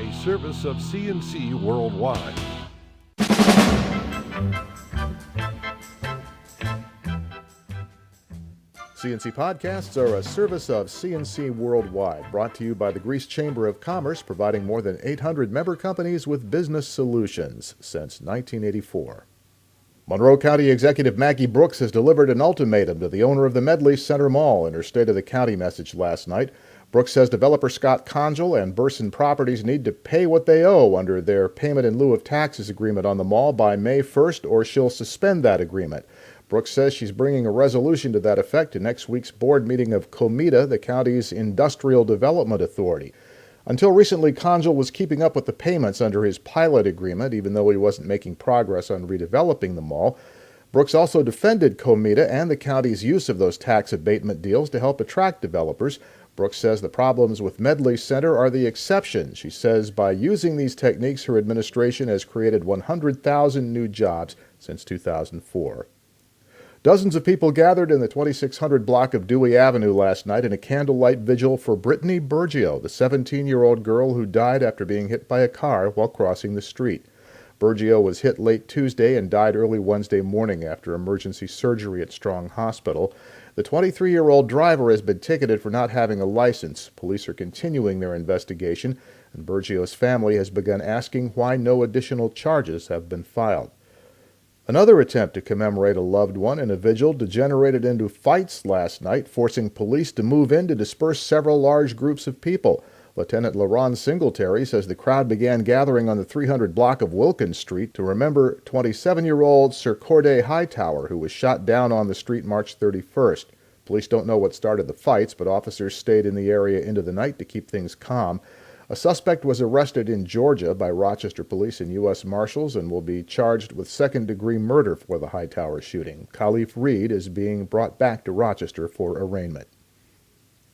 a service of CNC Worldwide. CNC Podcasts are a service of CNC Worldwide, brought to you by the Greece Chamber of Commerce, providing more than 800 member companies with business solutions since 1984. Monroe County Executive Maggie Brooks has delivered an ultimatum to the owner of the Medley Center Mall in her State of the County message last night. Brooks says developer Scott Conjal and Burson Properties need to pay what they owe under their payment in lieu of taxes agreement on the mall by May 1st, or she'll suspend that agreement. Brooks says she's bringing a resolution to that effect to next week's board meeting of COMITA, the county's industrial development authority. Until recently, Conjal was keeping up with the payments under his pilot agreement, even though he wasn't making progress on redeveloping the mall. Brooks also defended COMITA and the county's use of those tax abatement deals to help attract developers. Brooks says the problems with Medley Center are the exception. She says by using these techniques, her administration has created 100,000 new jobs since 2004. Dozens of people gathered in the 2600 block of Dewey Avenue last night in a candlelight vigil for Brittany Bergio, the 17-year-old girl who died after being hit by a car while crossing the street. Bergio was hit late Tuesday and died early Wednesday morning after emergency surgery at Strong Hospital. The 23-year-old driver has been ticketed for not having a license. Police are continuing their investigation, and Bergio's family has begun asking why no additional charges have been filed. Another attempt to commemorate a loved one in a vigil degenerated into fights last night, forcing police to move in to disperse several large groups of people. Lieutenant LaRon Singletary says the crowd began gathering on the 300 block of Wilkins Street to remember 27-year-old Sir Corday Hightower, who was shot down on the street March 31st. Police don't know what started the fights, but officers stayed in the area into the night to keep things calm. A suspect was arrested in Georgia by Rochester police and U.S. Marshals and will be charged with second-degree murder for the Hightower shooting. Khalif Reed is being brought back to Rochester for arraignment.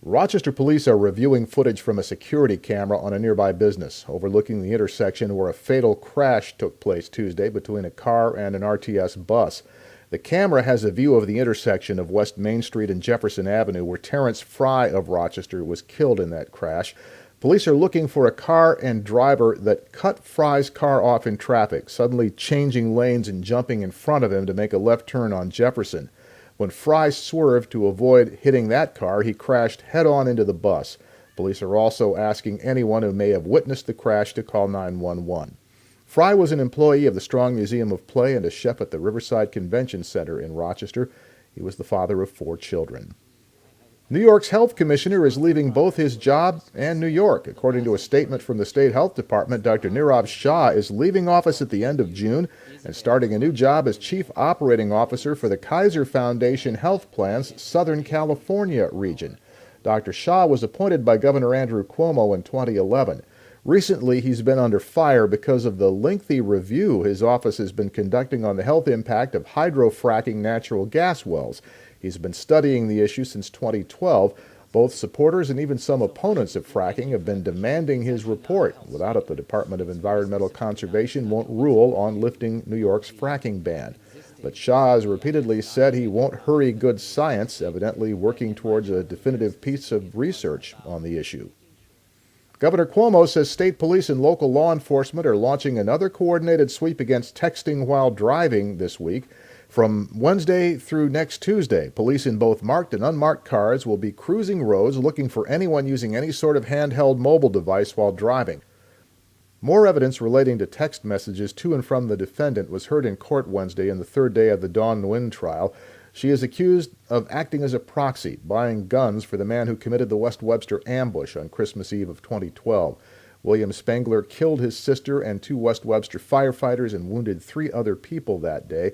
Rochester police are reviewing footage from a security camera on a nearby business overlooking the intersection where a fatal crash took place Tuesday between a car and an RTS bus. The camera has a view of the intersection of West Main Street and Jefferson Avenue, where Terrence Fry of Rochester was killed in that crash. Police are looking for a car and driver that cut Fry's car off in traffic, suddenly changing lanes and jumping in front of him to make a left turn on Jefferson. When Fry swerved to avoid hitting that car, he crashed head-on into the bus. Police are also asking anyone who may have witnessed the crash to call 911. Fry was an employee of the Strong Museum of Play and a chef at the Riverside Convention Center in Rochester. He was the father of 4 children. New York's health commissioner is leaving both his job and New York. According to a statement from the state health department, Dr. Nirav Shah is leaving office at the end of June and starting a new job as chief operating officer for the Kaiser Foundation Health Plan's Southern California region. Dr. Shah was appointed by Governor Andrew Cuomo in 2011. Recently, he's been under fire because of the lengthy review his office has been conducting on the health impact of hydrofracking natural gas wells. He's been studying the issue since 2012. Both supporters and even some opponents of fracking have been demanding his report. Without it, the Department of Environmental Conservation won't rule on lifting New York's fracking ban. But Shah has repeatedly said he won't hurry good science, evidently working towards a definitive piece of research on the issue. Governor Cuomo says state police and local law enforcement are launching another coordinated sweep against texting while driving this week. From Wednesday through next Tuesday, police in both marked and unmarked cars will be cruising roads looking for anyone using any sort of handheld mobile device while driving. More evidence relating to text messages to and from the defendant was heard in court Wednesday in the third day of the Dawn Nguyen trial. She is accused of acting as a proxy, buying guns for the man who committed the West Webster ambush on Christmas Eve of 2012. William Spangler killed his sister and 2 West Webster firefighters and wounded 3 other people that day.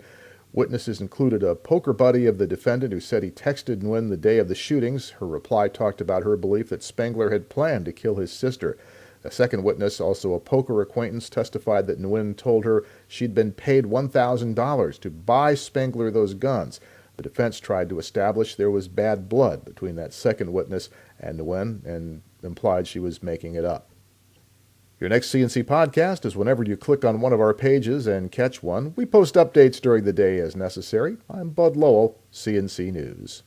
Witnesses included a poker buddy of the defendant who said he texted Nguyen the day of the shootings. Her reply talked about her belief that Spangler had planned to kill his sister. A second witness, also a poker acquaintance, testified that Nguyen told her she'd been paid $1,000 to buy Spangler those guns. The defense tried to establish there was bad blood between that second witness and Nguyen and implied she was making it up. Your next CNC podcast is whenever you click on one of our pages and catch one. We post updates during the day as necessary. I'm Bud Lowell, CNC News.